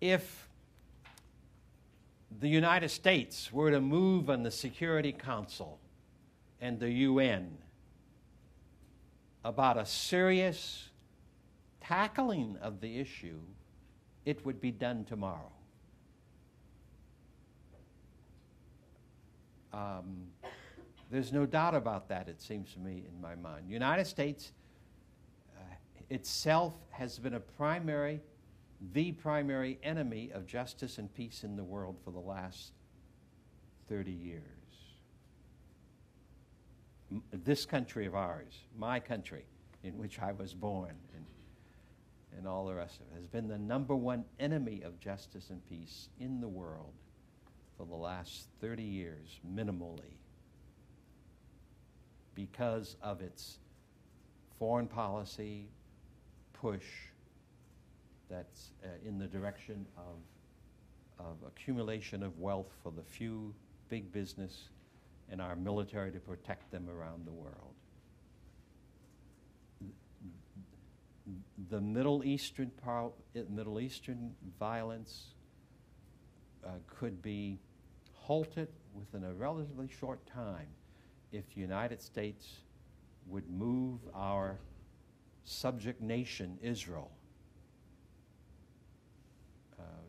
if the United States were to move on the Security Council and the UN about a serious tackling of the issue, it would be done tomorrow. There's no doubt about that, it seems to me, in my mind. The United States itself has been the primary enemy of justice and peace in the world for the last 30 years. This country of ours, my country, in which I was born, and all the rest of it, has been the #1 enemy of justice and peace in the world for the last 30 years, minimally, because of its foreign policy push that's in the direction of accumulation of wealth for the few, big business, and our military to protect them around the world. The Middle Eastern violence could be halted within a relatively short time if the United States would move our subject nation, Israel,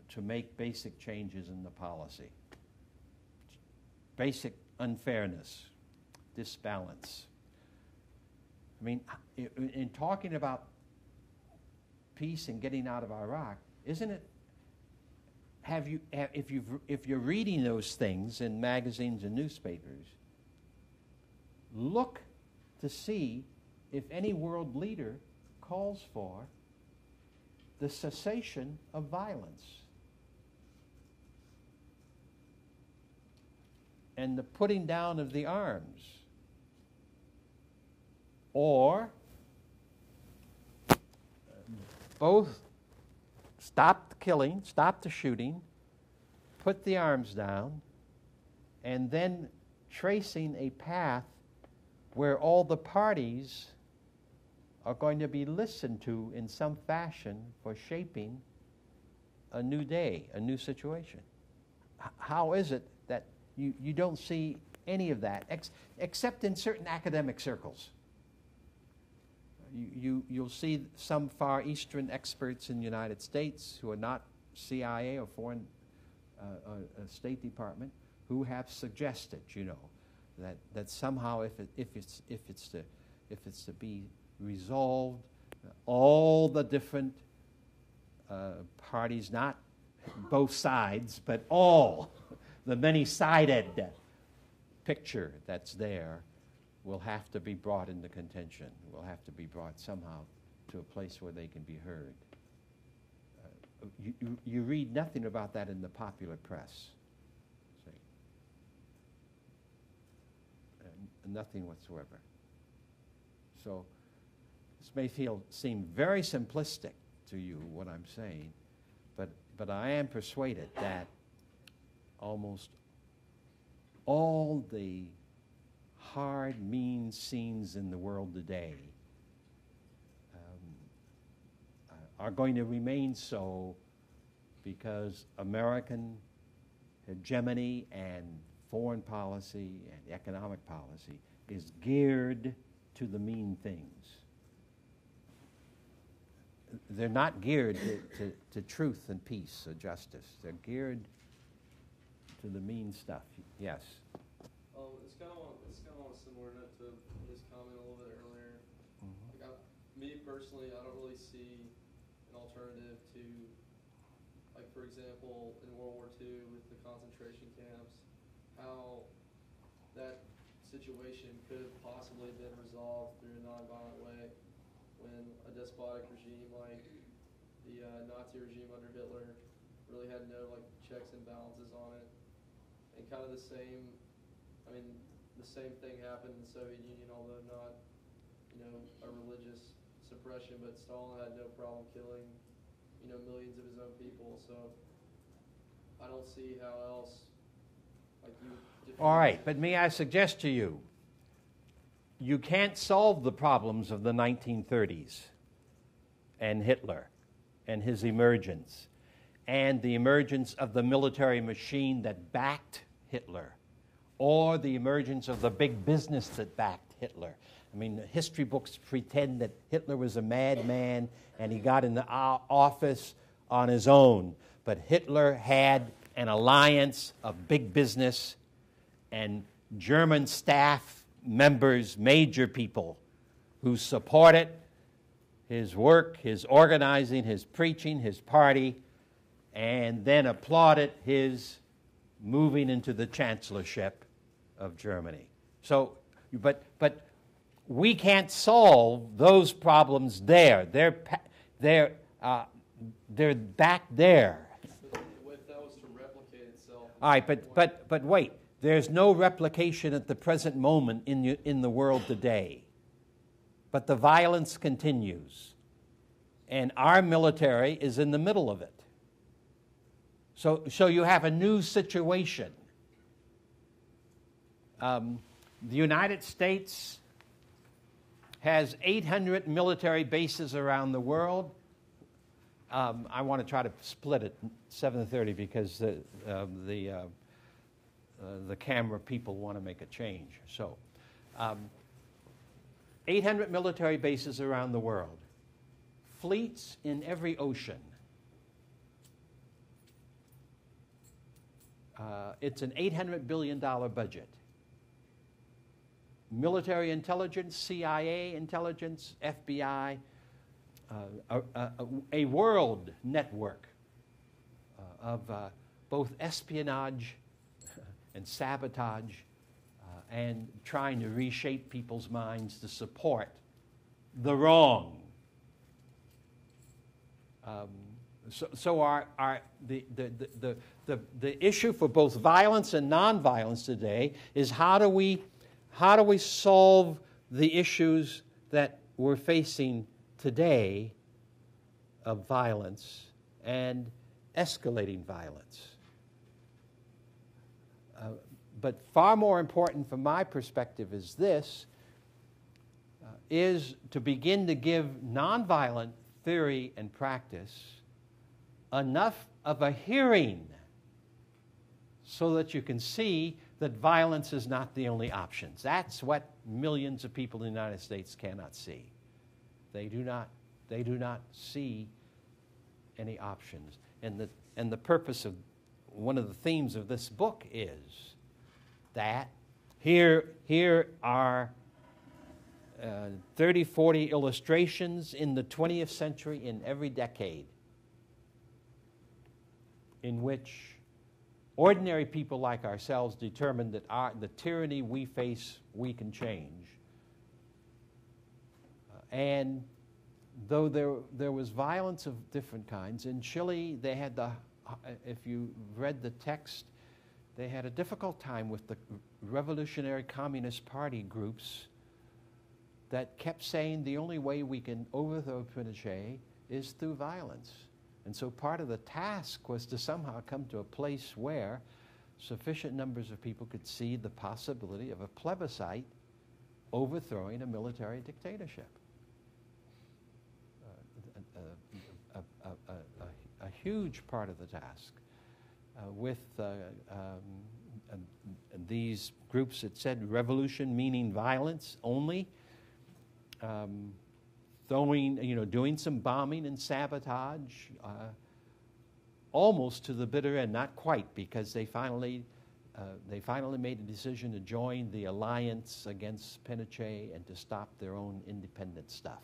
to make basic changes in the policy. Basic unfairness, disbalance. I mean, in talking about peace and getting out of Iraq, isn't it, if you're reading those things in magazines and newspapers, look to see if any world leader calls for the cessation of violence and the putting down of the arms, or both stop the killing, stop the shooting, put the arms down, and then tracing a path where all the parties are going to be listened to in some fashion for shaping a new day, a new situation. How is it that you don't see any of that, except in certain academic circles? You'll see some Far Eastern experts in the United States who are not CIA or Foreign State Department who have suggested, that somehow if it's to be resolved, all the different parties, not both sides, but all the many-sided picture that's there, will have to be brought into contention, will have to be brought somehow to a place where they can be heard. You read nothing about that in the popular press. See? Nothing whatsoever. So this may seem very simplistic to you, what I'm saying, but I am persuaded that almost all the hard, mean scenes in the world today are going to remain so because American hegemony and foreign policy and economic policy is geared to the mean things. They're not geared to truth and peace or justice. They're geared to the mean stuff. Yes? It's kind of on a similar note to his comment a little bit earlier. Mm-hmm. Like me personally, I don't really see an alternative to, like, for example, in World War II with the concentration camps, how that situation could have possibly been resolved through a nonviolent way when a despotic regime like the Nazi regime under Hitler really had no checks and balances on it. And kind of the same thing happened in the Soviet Union, although not, a religious suppression, but Stalin had no problem killing, millions of his own people. So I don't see how else, All right, but may I suggest to you, you can't solve the problems of the 1930s and Hitler and his emergence and the emergence of the military machine that backed Hitler, or the emergence of the big business that backed Hitler. I mean, the history books pretend that Hitler was a madman and he got in the office on his own. But Hitler had an alliance of big business and German staff members, major people, who supported his work, his organizing, his preaching, his party, and then applauded his moving into the chancellorship of Germany. So, but we can't solve those problems there. They're back there. If that was to replicate itself. All right, but wait. There's no replication at the present moment in the world today. But the violence continues. And our military is in the middle of it. So you have a new situation. The United States has 800 military bases around the world. I want to try to split it 7:30 because the camera people want to make a change. So, 800 military bases around the world. Fleets in every ocean. It's an $800 billion budget. Military intelligence, CIA intelligence, FBI, a world network of both espionage and sabotage and trying to reshape people's minds to support the wrong. So the issue for both violence and nonviolence today is how do we solve the issues that we're facing today of violence and escalating violence. But far more important from my perspective is this, is to begin to give nonviolent theory and practice enough of a hearing so that you can see that violence is not the only option. That's what millions of people in the United States cannot see. They do not see any options. And the purpose of one of the themes of this book is that here are 30, 40 illustrations in the 20th century in every decade in which ordinary people like ourselves determined that the tyranny we face, we can change. And though there was violence of different kinds, in Chile they had if you read the text, they had a difficult time with the revolutionary Communist Party groups that kept saying the only way we can overthrow Pinochet is through violence. And so part of the task was to somehow come to a place where sufficient numbers of people could see the possibility of a plebiscite overthrowing a military dictatorship. A huge part of the task. With these groups that said revolution meaning violence only, doing some bombing and sabotage, almost to the bitter end, not quite, because they finally made a decision to join the alliance against Pinochet and to stop their own independent stuff.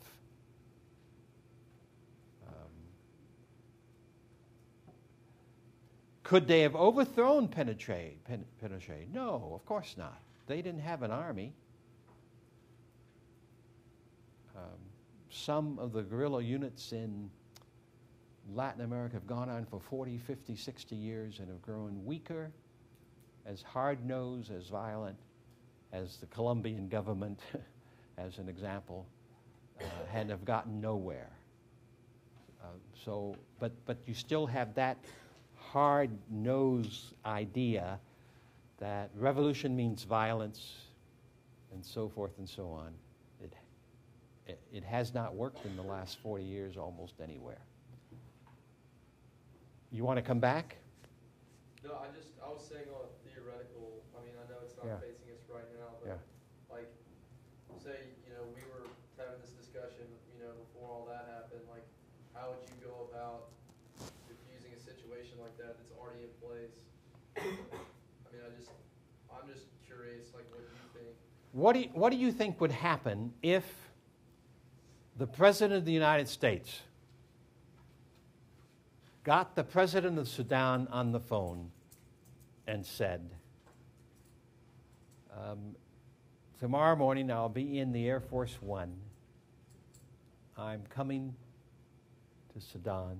Could they have overthrown Pinochet? No, of course not. They didn't have an army. Some of the guerrilla units in Latin America have gone on for 40, 50, 60 years and have grown weaker, as hard-nosed, as violent as the Colombian government, as an example, and have gotten nowhere. But you still have that hard-nosed idea that revolution means violence, and so forth and so on. It has not worked in the last 40 years almost anywhere. You want to come back? No, I was saying on a theoretical, I mean, I know it's not Yeah. facing us right now, but like, say, we were having this discussion, before all that happened, like, how would you go about diffusing a situation like that that's already in place? I mean, I'm just curious, like, what do you think? What do you think would happen if the President of the United States got the President of Sudan on the phone and said, tomorrow morning I'll be in the Air Force One. I'm coming to Sudan.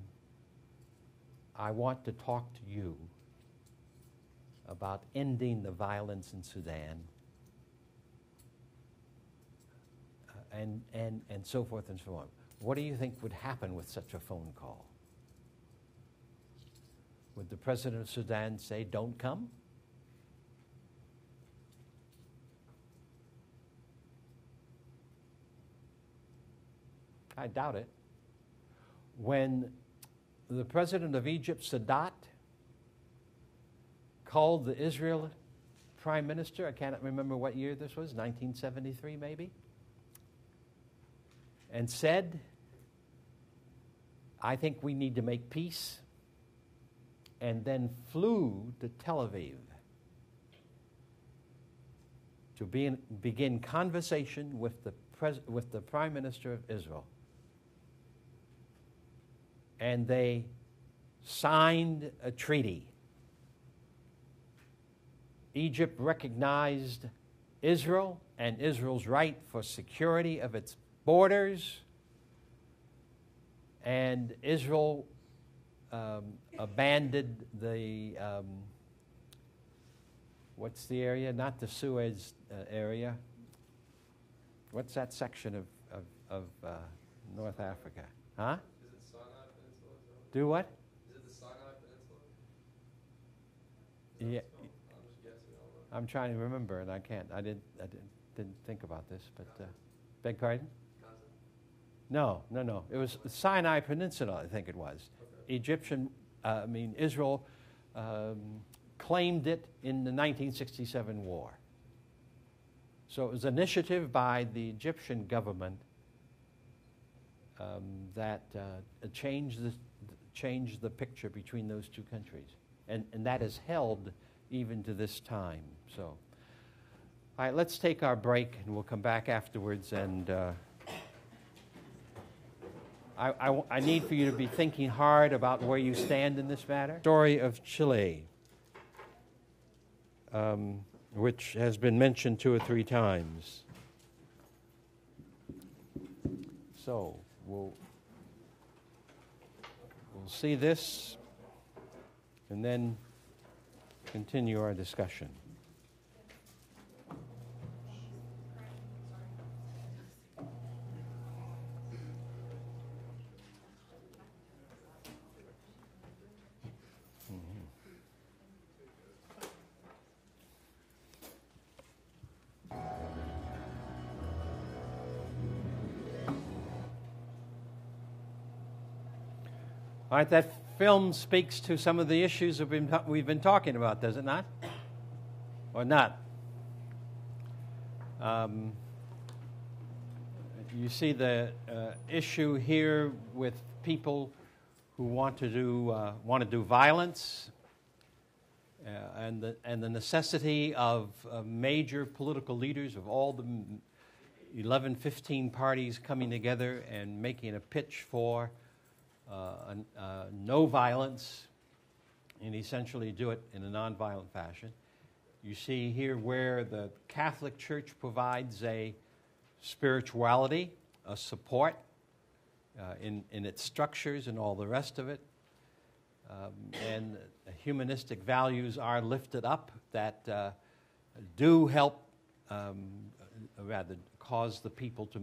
I want to talk to you about ending the violence in Sudan, and so forth and so on. What do you think would happen with such a phone call? Would the President of Sudan say, don't come? I doubt it. When the President of Egypt, Sadat, called the Israel Prime Minister, I cannot remember what year this was, 1973 maybe, and said, I think we need to make peace, and then flew to Tel Aviv to begin conversation with the Prime Minister of Israel. And they signed a treaty. Egypt recognized Israel and Israel's right for security of its borders, and Israel abandoned the, what's the area? Not the Suez area. What's that section of North Africa? Huh? Is it Sinai Peninsula? Do what? Is it the Sinai Peninsula? Yeah. I'm just guessing. I'm trying to remember, and I can't. I didn't think about this, but beg pardon? No. It was Sinai Peninsula, I think it was. Okay. Israel claimed it in the 1967 war. So it was an initiative by the Egyptian government that changed the picture between those two countries. And that is held even to this time. So, all right, let's take our break, and we'll come back afterwards. And I need for you to be thinking hard about where you stand in this matter. Story of Chile, which has been mentioned 2 or 3 times. So we'll see this and then continue our discussion. All right, that film speaks to some of the issues we've been talking about, does it not? Or not? You see the issue here with people who want to do violence, and the necessity of major political leaders of all the 11, 15 parties coming together and making a pitch for no violence, and essentially do it in a nonviolent fashion. You see here where the Catholic Church provides a spirituality, a support in its structures and all the rest of it. And humanistic values are lifted up that do help, rather cause the people to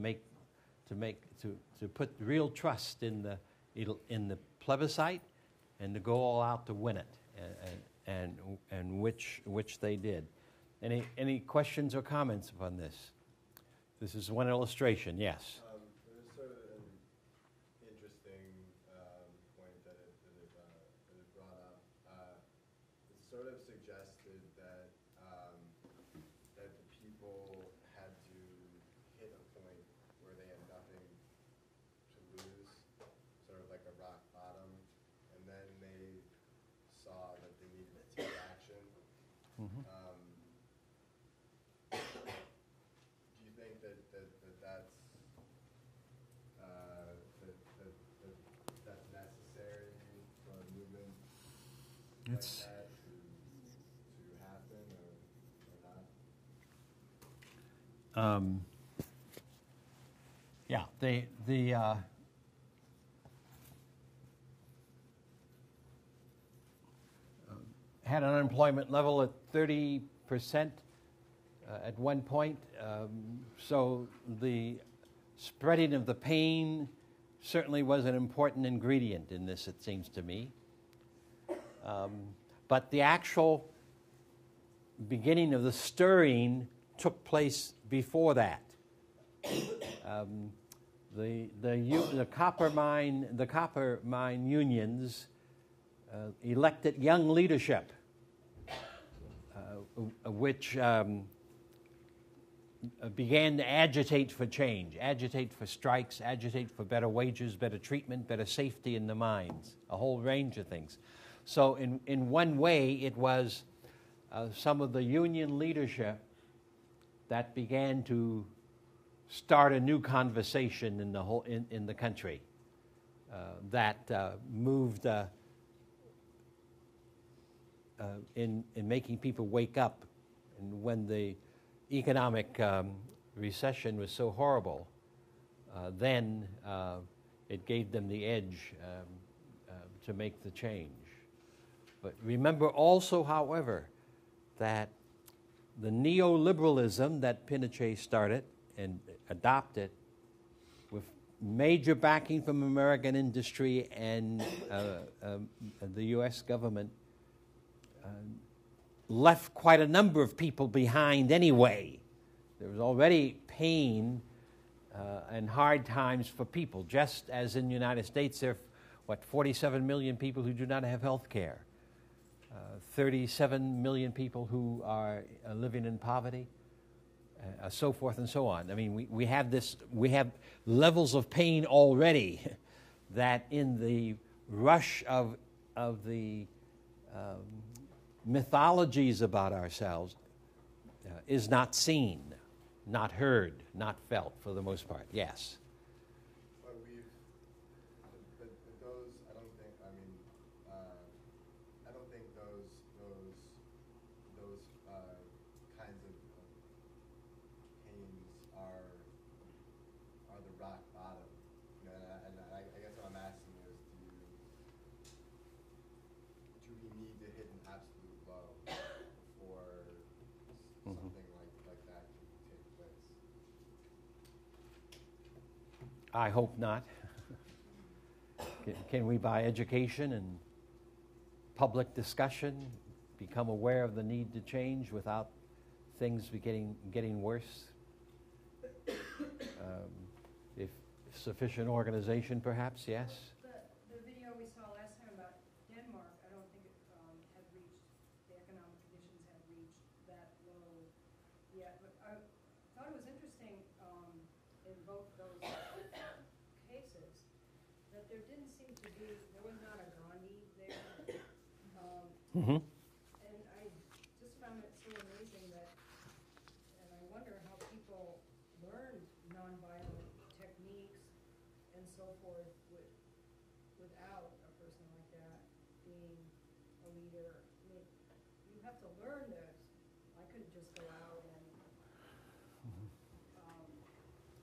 put real trust in the plebiscite and to go all out to win it, and which they did. Any questions or comments upon this? This is one illustration. Yes. It was sort of an interesting point that it brought sort of suggested that that the people had to hit a point where they had nothing to lose, sort of like a rock bottom, and then they saw that they needed to take action. Mm-hmm. Do you think that that's necessary for a movement like that to happen, or not? Yeah, the had an unemployment level at 30% at one point. So the spreading of the pain certainly was an important ingredient in this, it seems to me. But the actual beginning of the stirring took place before that. The copper mine unions elected young leadership, which began to agitate for change, agitate for strikes, agitate for better wages, better treatment, better safety in the mines, a whole range of things. So in one way, it was some of the union leadership that began to start a new conversation in the whole in the country that moved in making people wake up. And when the economic recession was so horrible, then it gave them the edge to make the change. But remember also, however, that the neoliberalism that Pinochet started and adopted with major backing from American industry and the U.S. government left quite a number of people behind anyway. There was already pain and hard times for people, just as in the United States there are, 47 million people who do not have health care, 37 million people who are living in poverty, so forth and so on. I mean, we have levels of pain already that in the rush of the mythologies about ourselves is not seen, not heard, not felt for the most part. Yes. But those, I don't think. I mean, I don't think those kinds of pains are the rock bottom. You know, and I guess what I'm asking is, do we need to hit an absolute low before something like that can take place? I hope not. Can we, by education and public discussion, become aware of the need to change without things getting worse? If sufficient organization, perhaps, yes. The video we saw last time about Denmark, I don't think it had reached, the economic conditions had reached that low yet. But I thought it was interesting in both those cases that there didn't seem to be, there was not a Gandhi there. Mm-hmm. And I just found it so amazing that, and I wonder how people learned nonviolent techniques and so forth without a person like that being a leader. I mean, you have to learn this. I couldn't just go out and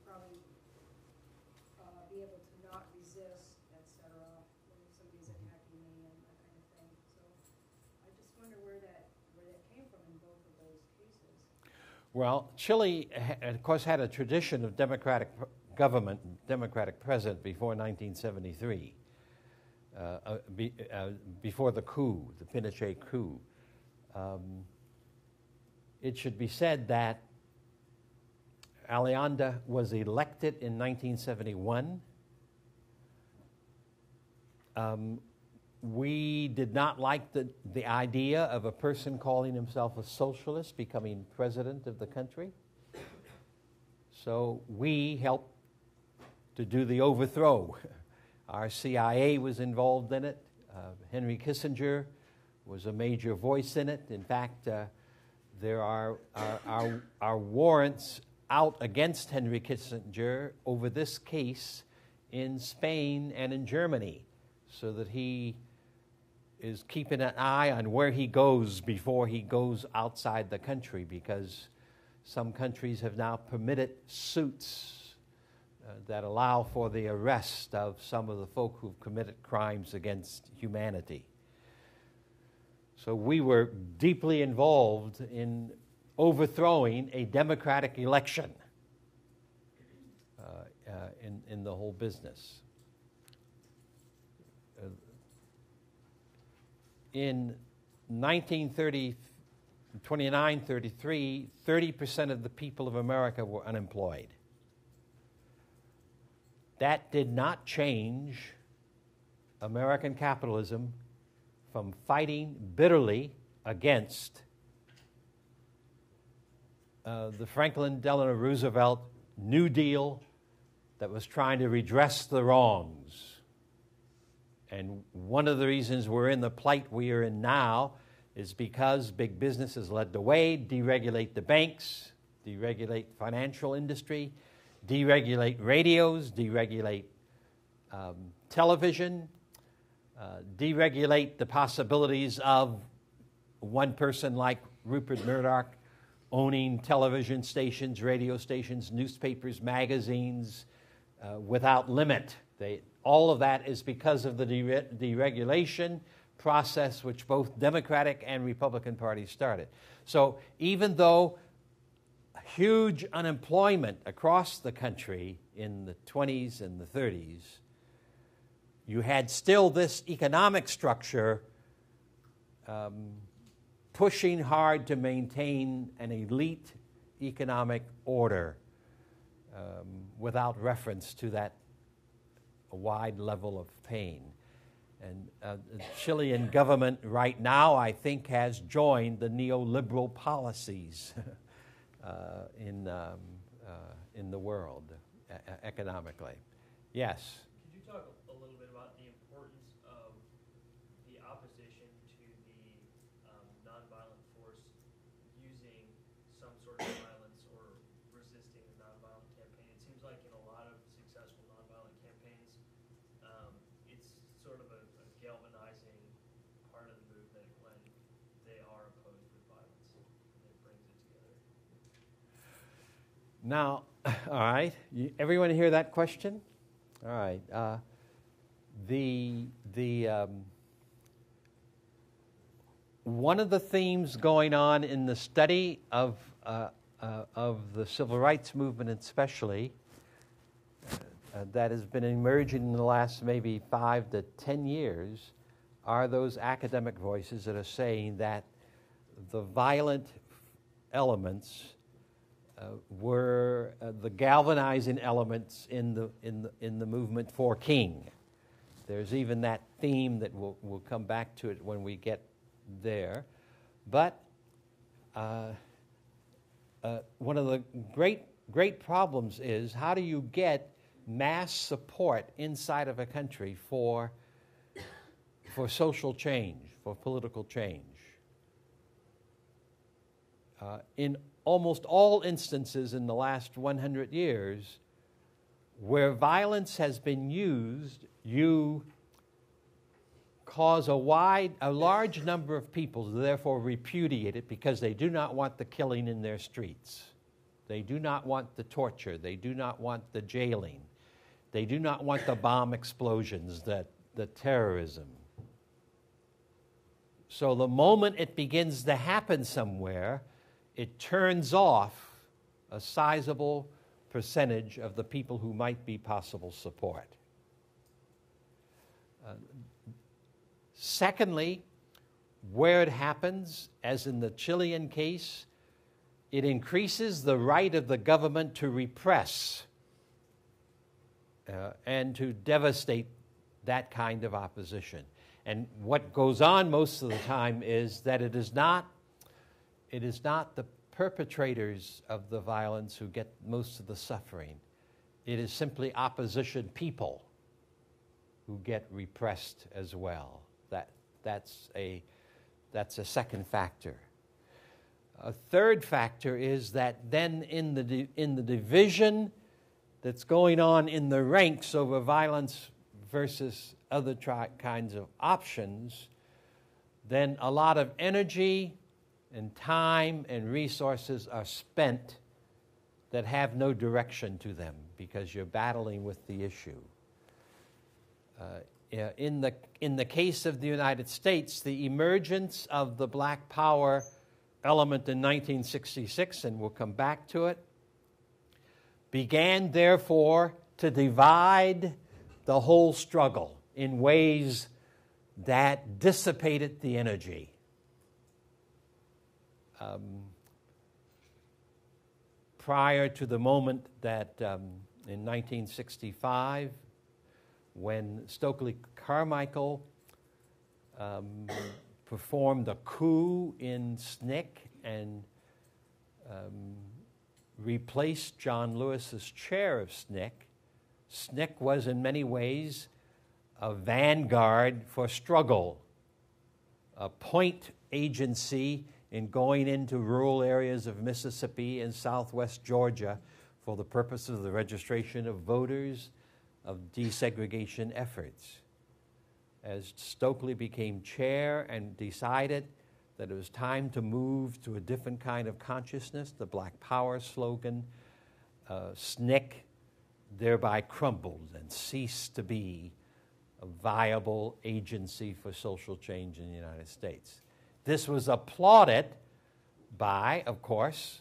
probably be able to not resist, etc., when somebody's attacking me and that kind of thing. So I just wonder where that came from in both of those cases. Well, Chile, of course, had a tradition of democratic government, democratic president before 1973, before the coup, the Pinochet coup. It should be said that Allende was elected in 1971 We did not like the idea of a person calling himself a socialist becoming president of the country. So we helped to do the overthrow. Our CIA was involved in it. Henry Kissinger was a major voice in it. In fact, there are warrants out against Henry Kissinger over this case in Spain and in Germany, so that he is keeping an eye on where he goes before he goes outside the country, because some countries have now permitted suits that allow for the arrest of some of the folk who've committed crimes against humanity. So we were deeply involved in overthrowing a democratic election in the whole business. In 1929-33, 30% of the people of America were unemployed. That did not change American capitalism from fighting bitterly against the Franklin Delano Roosevelt New Deal that was trying to redress the wrongs. And one of the reasons we're in the plight we are in now is because big business has led the way, deregulate the banks, deregulate financial industry, deregulate radios, deregulate television, deregulate the possibilities of one person like Rupert Murdoch owning television stations, radio stations, newspapers, magazines without limit. All of that is because of the deregulation process which both Democratic and Republican parties started. So even though huge unemployment across the country in the 20s and the 30s, you had still this economic structure pushing hard to maintain an elite economic order without reference to that wide level of pain. And the Chilean government right now, I think, has joined the neoliberal policies in the world economically. Yes? Could you talk a little bit about the importance of the opposition to the nonviolent force using some sort of violence or resisting the nonviolent campaign? It seems like in a lot of successful nonviolent campaigns, it's sort of a galvanizing part of the movement when they are opposed with violence, and it brings it together. Now, all right, everyone hear that question? All right. One of the themes going on in the study of the civil rights movement, especially, that has been emerging in the last maybe 5 to 10 years, are those academic voices that are saying that the violent elements were the galvanizing elements in the movement for King. There's even that theme that we'll come back to it when we get there. But one of the great problems is, how do you get mass support inside of a country for social change, for political change? In almost all instances in the last 100 years where violence has been used, you cause a large number of people to therefore repudiate it because they do not want the killing in their streets. They do not want the torture. They do not want the jailing. They do not want the bomb explosions, the terrorism. So the moment it begins to happen somewhere, it turns off a sizable percentage of the people who might be possible support. Secondly, where it happens, as in the Chilean case, it increases the right of the government to repress and to devastate that kind of opposition. And what goes on most of the time is that it is not the perpetrators of the violence who get most of the suffering. It is simply opposition people who get repressed as well. That's a second factor. A third factor is that then in the division that's going on in the ranks over violence versus other kinds of options, then a lot of energy and time and resources are spent that have no direction to them because you're battling with the issue. In the case of the United States, the emergence of the Black Power element in 1966, and we'll come back to it, began therefore to divide the whole struggle in ways that dissipated the energy. Prior to the moment that in 1965, when Stokely Carmichael performed a coup in SNCC and replaced John Lewis's chair of SNCC. SNCC was in many ways a vanguard for struggle, a point agency in going into rural areas of Mississippi and southwest Georgia for the purpose of the registration of voters, of desegregation efforts. As Stokely became chair and decided that it was time to move to a different kind of consciousness, the Black Power slogan, SNCC thereby crumbled and ceased to be a viable agency for social change in the United States. This was applauded by, of course,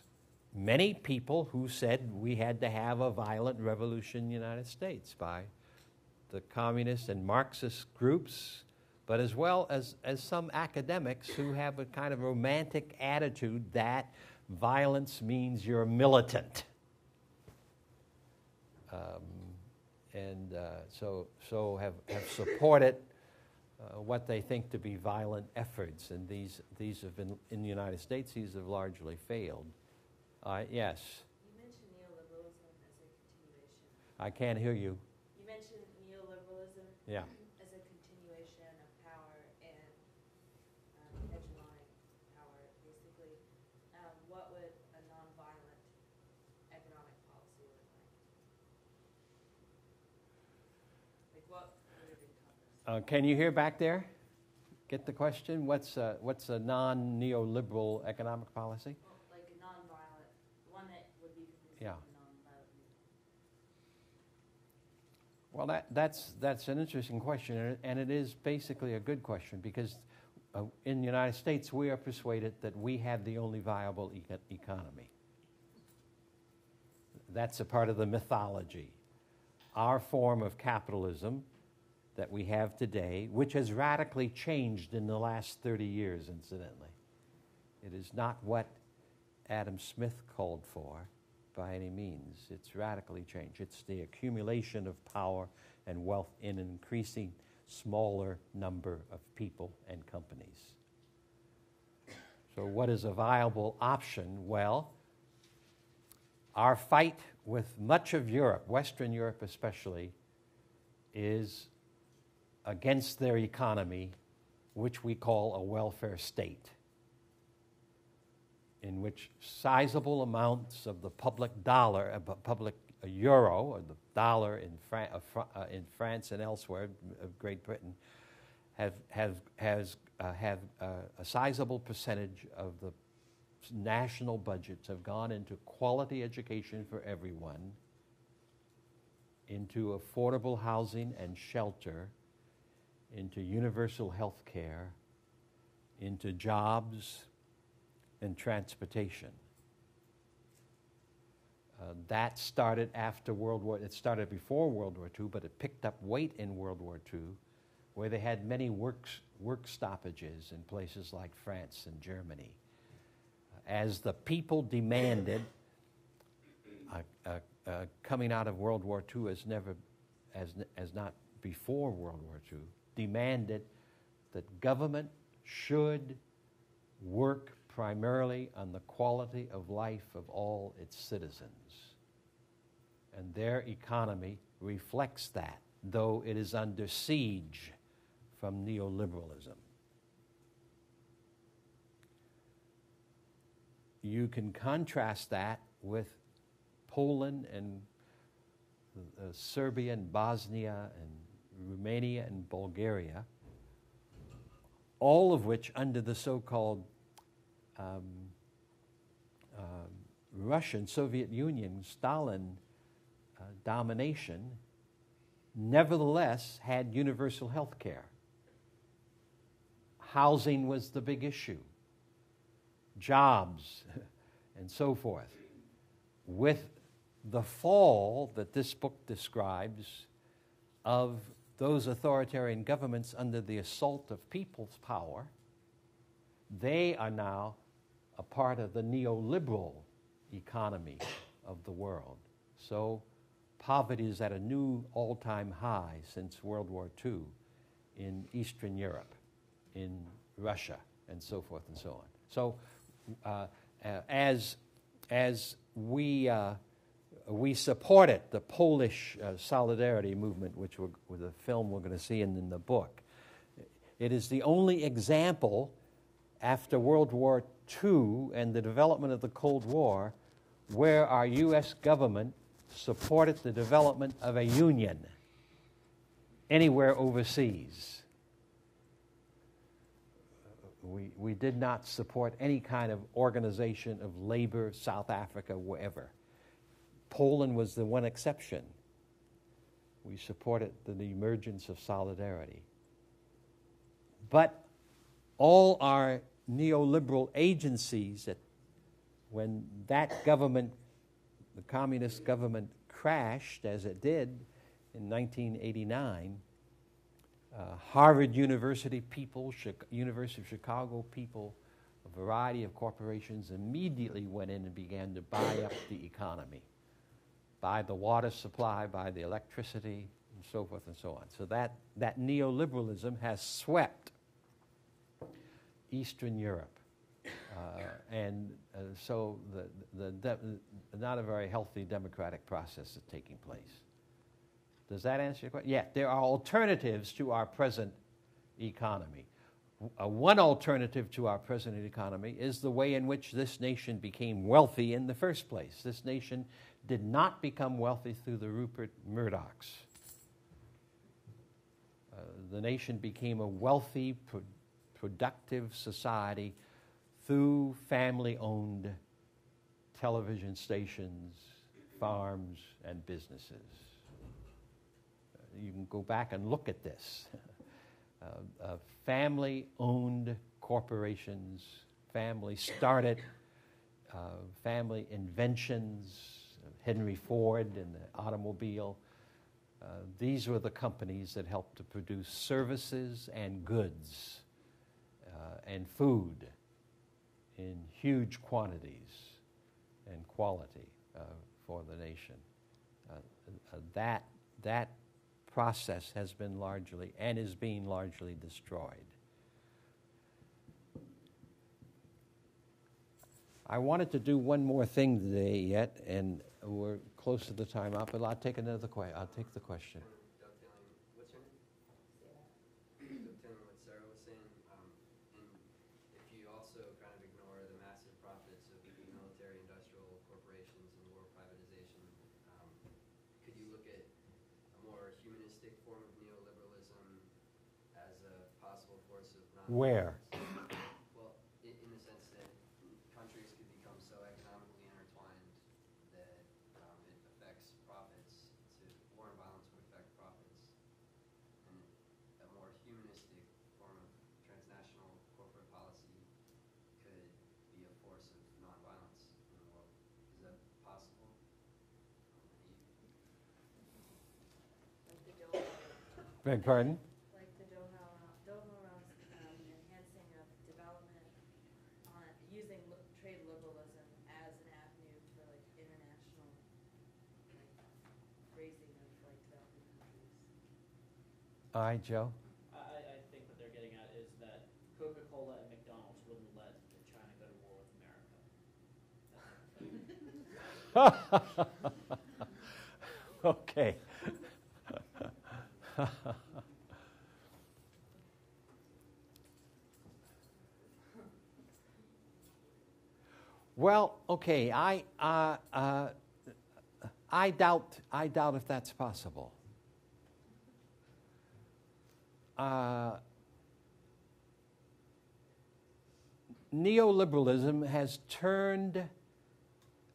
many people who said we had to have a violent revolution in the United States, by the communist and Marxist groups, but as well as some academics who have a kind of romantic attitude that violence means you're militant. So have supported what they think to be violent efforts, and these have been, in the United States, these have largely failed. Yes? You mentioned neoliberalism as a continuation. I can't hear you. You mentioned neoliberalism Yeah. as a continuation of power and hegemonic power, basically. What would a nonviolent economic policy look like? Like, what would it encompass? Can you hear back there? Get the question? What's a non-neoliberal economic policy? Well, like a nonviolent, one that would be conducive Yeah. to nonviolent movement. Well, that's an interesting question, and it is basically a good question, because in the United States we are persuaded that we have the only viable economy. That's a part of the mythology. Our form of capitalism that we have today, which has radically changed in the last 30 years, incidentally. It is not what Adam Smith called for by any means. It's radically changed. It's the accumulation of power and wealth in an increasing smaller number of people and companies. So what is a viable option? Well, our fight with much of Europe, Western Europe especially, is against their economy, which we call a welfare state, in which sizable amounts of the public dollar, public euro, or the dollar in France and elsewhere, of Great Britain, has a sizable percentage of the national budgets have gone into quality education for everyone, into affordable housing and shelter, into universal health care, into jobs and transportation. That started after it started before World War II, but it picked up weight in World War II, where they had many work stoppages in places like France and Germany. As the people demanded, coming out of World War II has not before World War II, demanded that government should work primarily on the quality of life of all its citizens. And their economy reflects that, though it is under siege from neoliberalism. You can contrast that with Poland and Serbia and Bosnia and Romania and Bulgaria, all of which under the so-called Russian, Soviet Union, Stalin domination, nevertheless had universal health care. Housing was the big issue, jobs, and so forth. With the fall that this book describes of those authoritarian governments under the assault of people's power, they are now a part of the neoliberal economy of the world. So poverty is at a new all-time high since World War II in Eastern Europe, in Russia, and so forth and so on. So as we supported the Polish solidarity movement, which was a film we're going to see in the book. It is the only example after World War II and the development of the Cold War where our U.S. government supported the development of a union anywhere overseas. We did not support any kind of organization of labor, South Africa, wherever. Poland was the one exception. We supported the emergence of solidarity. But all our neoliberal agencies, that when that government, the communist government, crashed, as it did in 1989, Harvard University people, University of Chicago people, a variety of corporations immediately went in and began to buy up the economy, buy the water supply, buy the electricity, and so forth and so on. So that neoliberalism has swept Eastern Europe. So not a very healthy democratic process is taking place. Does that answer your question? Yeah, there are alternatives to our present economy. One alternative to our present economy is the way in which this nation became wealthy in the first place. This nation did not become wealthy through the Rupert Murdochs. The nation became a wealthy, productive society through family-owned television stations, farms, and businesses. You can go back and look at this. Family-owned corporations, family-started, family inventions, Henry Ford and the automobile. These were the companies that helped to produce services and goods and food in huge quantities and quality for the nation. That process has been largely and is being largely destroyed. I wanted to do one more thing today yet, and we're close to the time up, but I'll take another question. I'll take the question. Dovetailing, what's your name? Dovetailing what Sarah was saying, and if you also kind of ignore the massive profits of military-industrial corporations and war privatization, could you look at a more humanistic form of neoliberalism as a possible force of non-violence? Where? Well, in the sense that countries could become so economically intertwined that it affects profits. War and violence would affect profits. And a more humanistic form of transnational corporate policy could be a force of non-violence in the world. Is that possible? Like the Doha, Beg pardon? like the Doha enhancing of development on using trade liberalism as an avenue for like international like raising of like developing countries. All right, Joe. I think what they're getting at is that Coca-Cola and McDonald's wouldn't let China go to war with America. Okay. Well, okay. I doubt if that's possible. Neoliberalism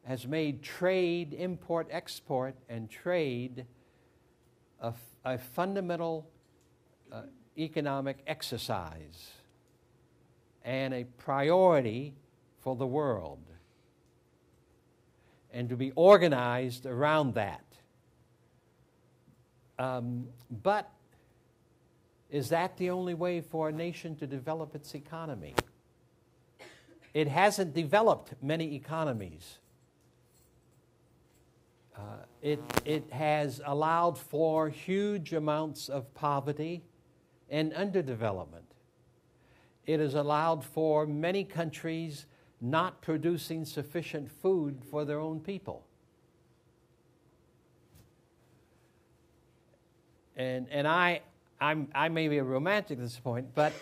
has made trade, import, export, and trade a fundamental economic exercise and a priority for the world, and to be organized around that. But is that the only way for a nation to develop its economy? It hasn't developed many economies. It has allowed for huge amounts of poverty and underdevelopment. It has allowed for many countries not producing sufficient food for their own people. And I may be a romantic at this point, but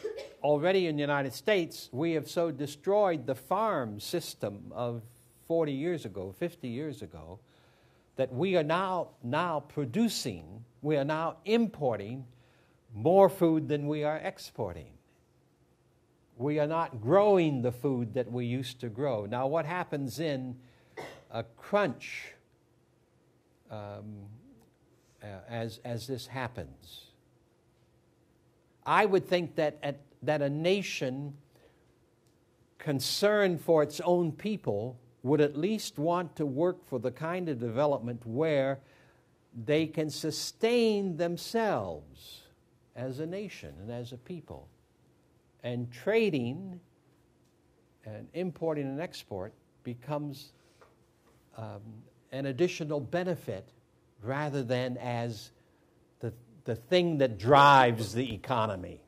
already in the United States, we have so destroyed the farm system of 40 years ago, 50 years ago, that we are now producing, we are now importing more food than we are exporting. We are not growing the food that we used to grow. Now, what happens in a crunch as this happens? I would think that a nation concerned for its own people would at least want to work for the kind of development where they can sustain themselves as a nation and as a people. And trading and importing and export becomes an additional benefit rather than as the thing that drives the economy.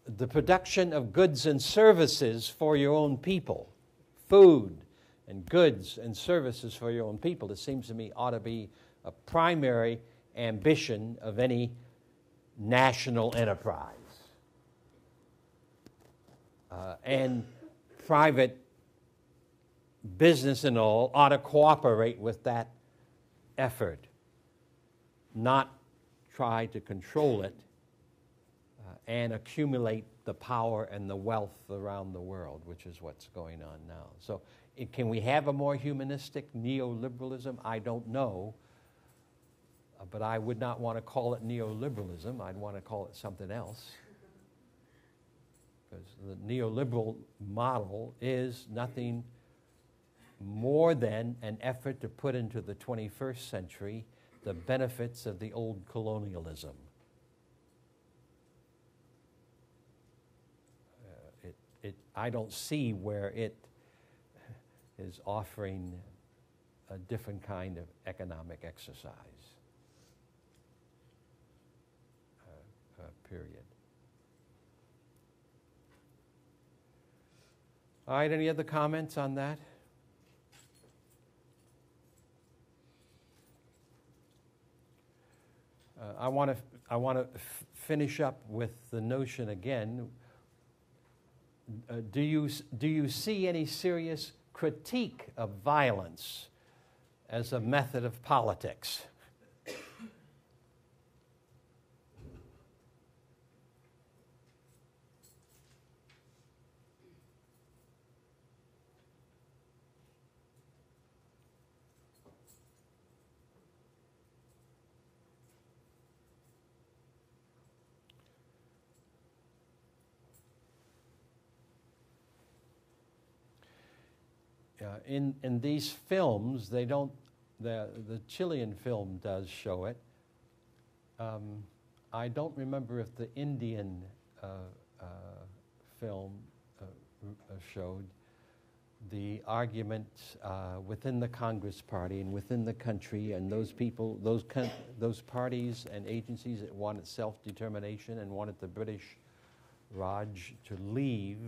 The production of goods and services for your own people, food and goods and services for your own people, it seems to me ought to be a primary ambition of any national enterprise. And private business and all ought to cooperate with that effort, not try to control it and accumulate the power and the wealth around the world, which is what's going on now. So can we have a more humanistic neoliberalism? I don't know. But I would not want to call it neoliberalism. I'd want to call it something else. Because the neoliberal model is nothing more than an effort to put into the 21st century the benefits of the old colonialism. I don't see where it is offering a different kind of economic exercise. Period. All right, any other comments on that? I want to finish up with the notion again. Do you see any serious critique of violence as a method of politics? In these films, they don't. The Chilean film does show it. I don't remember if the Indian film showed. the argument within the Congress Party and within the country, and those people, those parties and agencies that wanted self-determination and wanted the British Raj to leave,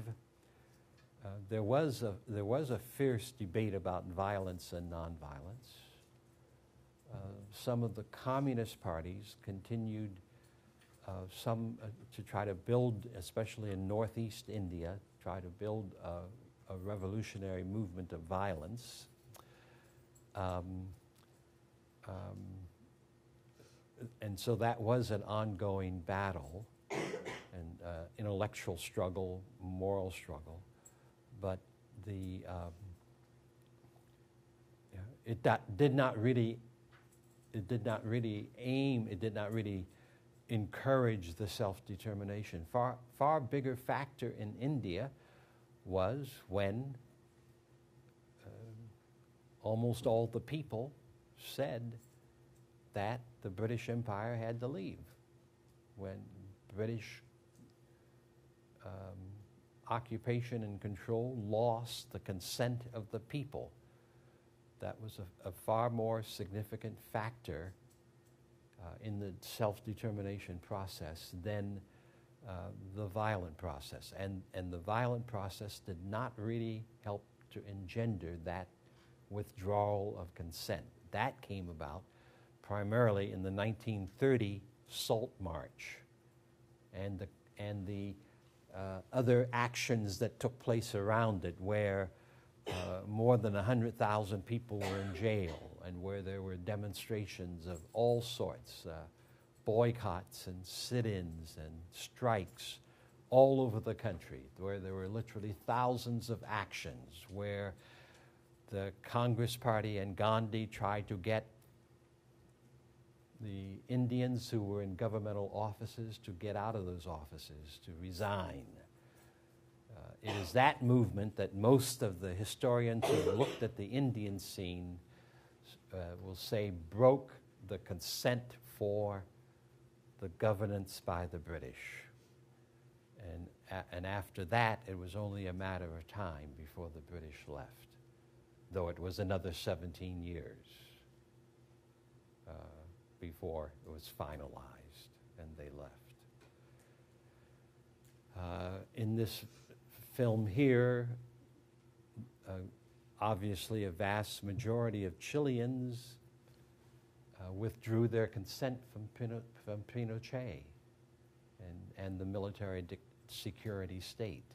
there was a fierce debate about violence and nonviolence. Some of the communist parties continued to try to build, especially in northeast India, try to build a revolutionary movement of violence. And so that was an ongoing battle, and intellectual struggle, moral struggle. But it did not really encourage the self-determination. Far bigger factor in India was when almost all the people said that the British Empire had to leave. When British occupation and control lost the consent of the people. That was a far more significant factor in the self-determination process than the violent process. And the violent process did not really help to engender that withdrawal of consent. That came about primarily in the 1930 Salt March and the other actions that took place around it, where more than 100,000 people were in jail, and where there were demonstrations of all sorts, boycotts and sit-ins and strikes all over the country, where there were literally thousands of actions, where the Congress Party and Gandhi tried to get the Indians who were in governmental offices to get out of those offices, to resign. It is that movement that most of the historians who looked at the Indian scene will say broke the consent for the governance by the British. And after that, it was only a matter of time before the British left, though it was another 17 years before it was finalized and they left. In this film here, obviously a vast majority of Chileans withdrew their consent from Pinochet and the military security state.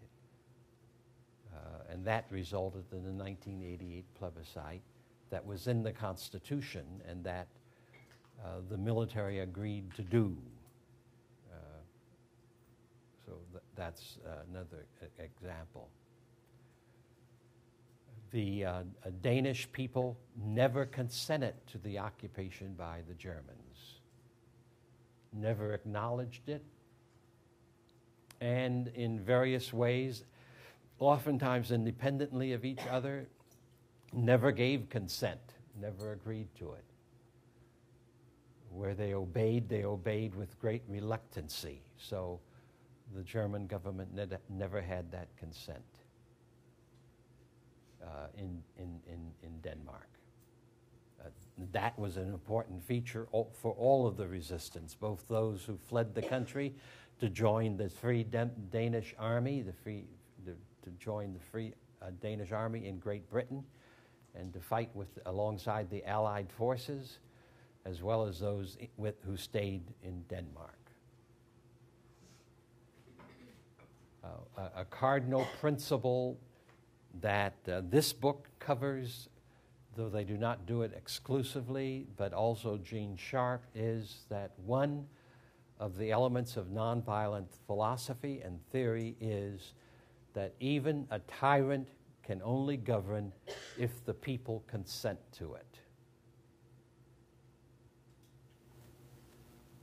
And that resulted in the 1988 plebiscite that was in the Constitution and that the military agreed to do. So that's another example. The Danish people never consented to the occupation by the Germans, never acknowledged it, and in various ways, oftentimes independently of each other, never gave consent, never agreed to it. Where they obeyed with great reluctancy. So the German government never had that consent in Denmark. That was an important feature for all of the resistance, both those who fled the country to join the Free Danish Army, to join the Free Danish Army in Great Britain and to fight alongside the Allied forces, as well as those who stayed in Denmark. A cardinal principle that this book covers, though they do not do it exclusively, but also Gene Sharp, is that one of the elements of nonviolent philosophy and theory is that even a tyrant can only govern if the people consent to it.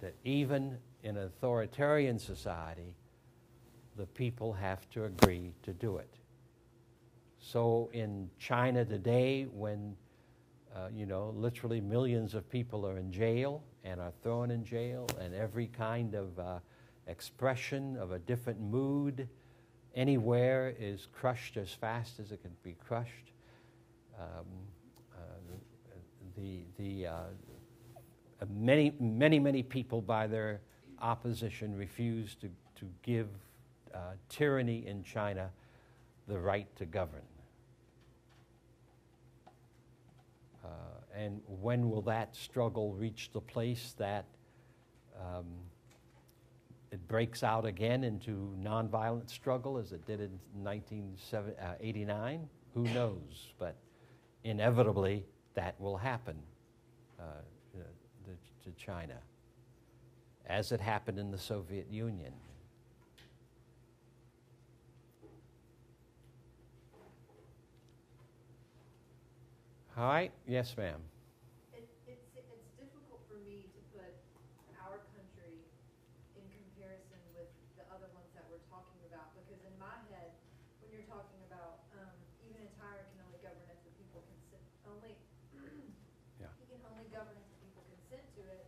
That even in an authoritarian society, the people have to agree to do it. So in China today, when literally millions of people are in jail and are thrown in jail, and every kind of expression of a different mood anywhere is crushed as fast as it can be crushed. Many people by their opposition refuse to give tyranny in China the right to govern. And when will that struggle reach the place that it breaks out again into nonviolent struggle as it did in 1989? Who knows? But inevitably that will happen to China, as it happened in the Soviet Union. All right, yes, ma'am. It's difficult for me to put our country in comparison with the other ones that we're talking about, because in my head, when you're talking about even a tyrant can only govern if the people consent. Yeah. He can only govern if the people consent to it.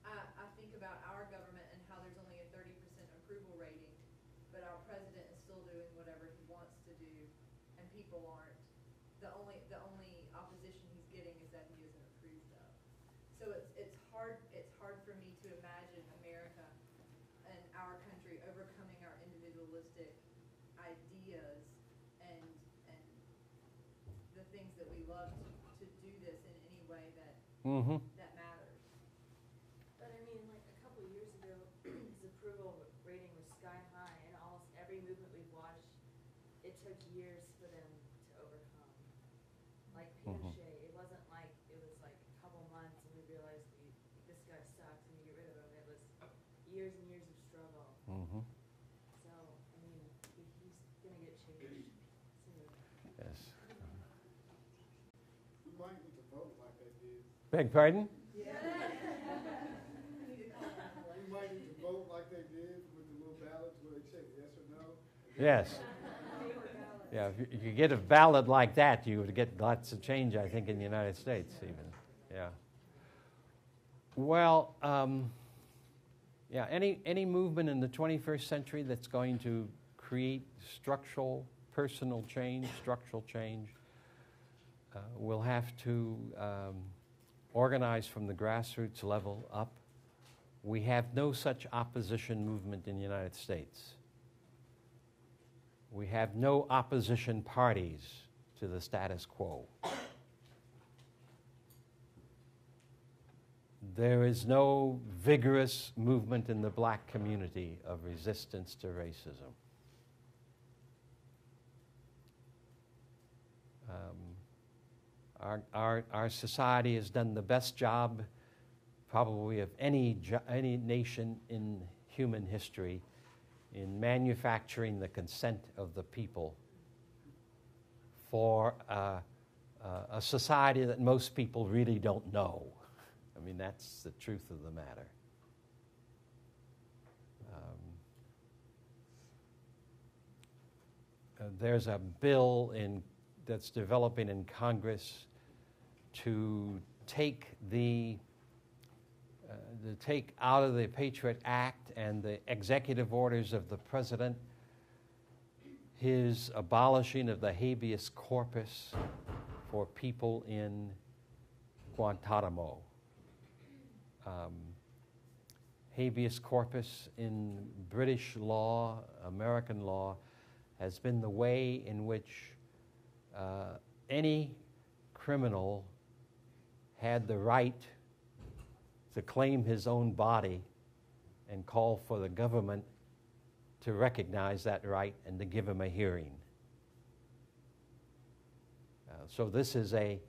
I think about our government and how there's only a 30% approval rating, but our president is still doing whatever he wants to do, and people aren't. The only opposition he's getting is that he isn't approved of. So it's hard for me to imagine America and our country overcoming our individualistic ideas and the things that we love to do this in any way that that matters. But I mean, like a couple of years ago, his approval rating was sky high, and almost every movement we've watched, it took years for them to overcome. Like Pinochet, it wasn't like it was like a couple months and we realized this guy sucks and we get rid of him. It was years and years of struggle. So, I mean, he's gonna get changed soon. Yes. We might need to vote like they did. Beg pardon? We might need to vote like they did with the little ballots where they check yes or no. Yes. Yeah, if you get a ballot like that, you would get lots of change, I think, in the United States even. Yeah. Well, yeah, any movement in the 21st century that's going to create structural, personal change, structural change, will have to organize from the grassroots level up. We have no such opposition movement in the United States. We have no opposition parties to the status quo. There is no vigorous movement in the black community of resistance to racism. Our society has done the best job probably of any nation in human history in manufacturing the consent of the people for a society that most people really don't know. I mean, that's the truth of the matter. There's a bill that's developing in Congress to take take out of the Patriot Act and the executive orders of the president his abolishing of the habeas corpus for people in Guantanamo. Habeas corpus in British law, American law, has been the way in which any criminal had the right to claim his own body and call for the government to recognize that right and to give him a hearing. So this is a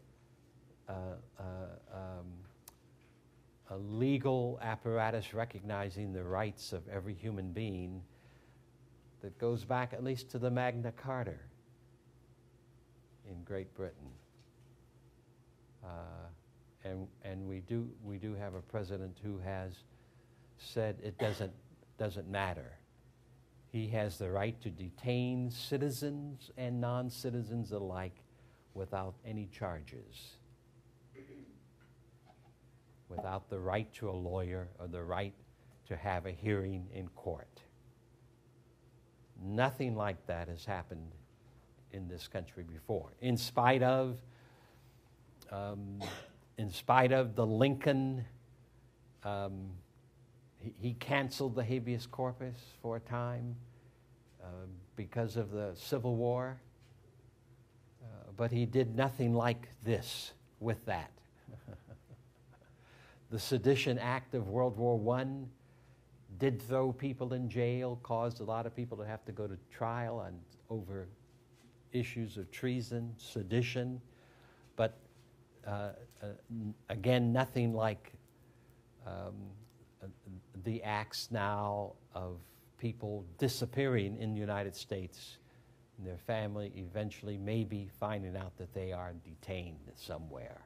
legal apparatus recognizing the rights of every human being that goes back at least to the Magna Carta in Great Britain. And we do have a president who has said it doesn't matter. He has the right to detain citizens and non-citizens alike without any charges, without the right to a lawyer or the right to have a hearing in court. Nothing like that has happened in this country before. In spite of the Lincoln, he canceled the habeas corpus for a time because of the Civil War, but he did nothing like this with that. The Sedition Act of World War I did throw people in jail, caused a lot of people to have to go to trial over issues of treason, sedition, but again, nothing like the acts now of people disappearing in the United States and their family eventually maybe finding out that they are detained somewhere.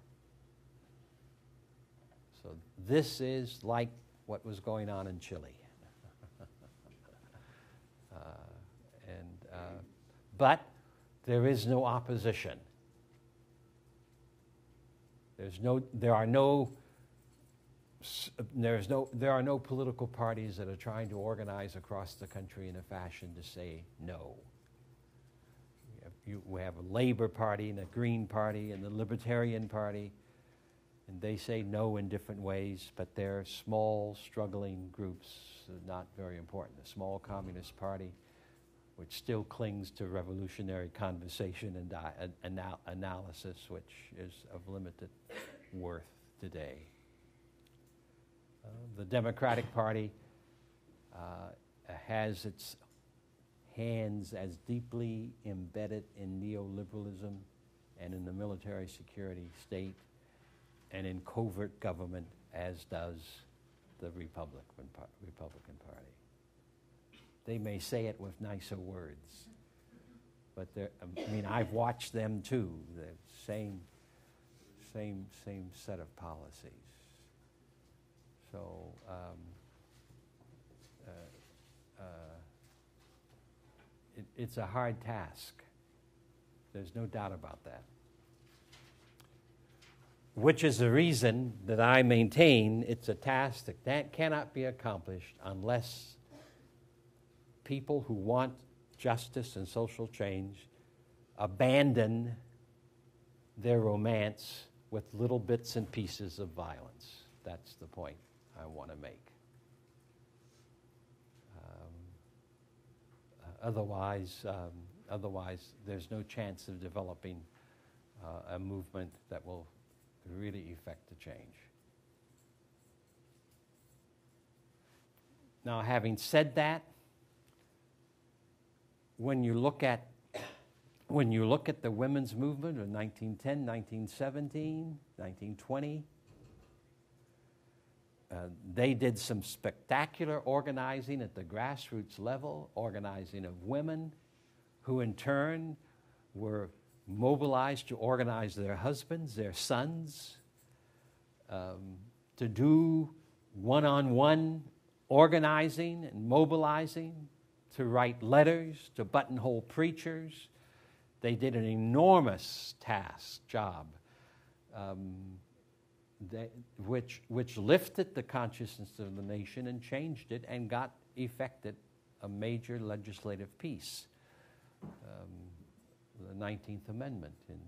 So this is like what was going on in Chile. But there is no opposition. There are no political parties that are trying to organize across the country in a fashion to say no. We have a Labor Party and a Green Party and the Libertarian Party, and they say no in different ways, but they're small, struggling groups, not very important. The small Communist Party, which still clings to revolutionary conversation and analysis, which is of limited worth today. The Democratic Party has its hands as deeply embedded in neoliberalism and in the military security state and in covert government as does the Republican Party. They may say it with nicer words, but I've watched them too. The same set of policies. So it's a hard task. There's no doubt about that. Which is the reason that I maintain it's a task that cannot be accomplished unless people who want justice and social change abandon their romance with little bits and pieces of violence. That's the point I want to make. Otherwise, there's no chance of developing a movement that will really effect a change. Now, having said that, when you look at the women's movement of 1910, 1917, 1920, they did some spectacular organizing at the grassroots level, organizing of women, who in turn were mobilized to organize their husbands, their sons, to do one-on-one organizing and mobilizing, to write letters, to buttonhole preachers. They did an enormous job, which lifted the consciousness of the nation and changed it and effected a major legislative peace. The 19th Amendment in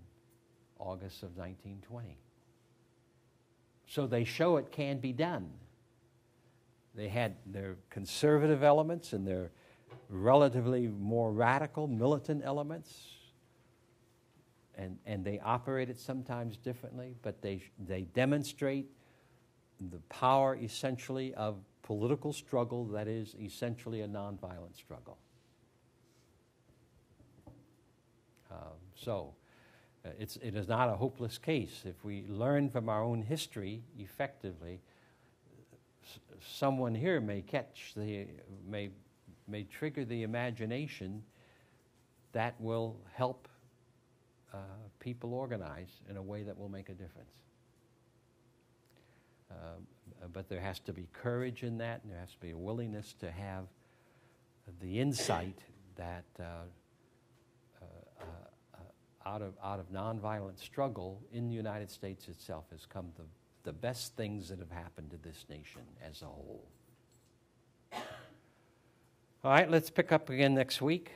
August of 1920. So they show it can be done. They had their conservative elements and their relatively more radical militant elements, and they operated sometimes differently, but they demonstrate the power essentially of political struggle that is essentially a nonviolent struggle. It is not a hopeless case. If we learn from our own history effectively, someone here may trigger the imagination that will help people organize in a way that will make a difference. But there has to be courage in that, and there has to be a willingness to have the insight that out of nonviolent struggle in the United States itself has come the best things that have happened to this nation as a whole. All right, let's pick up again next week.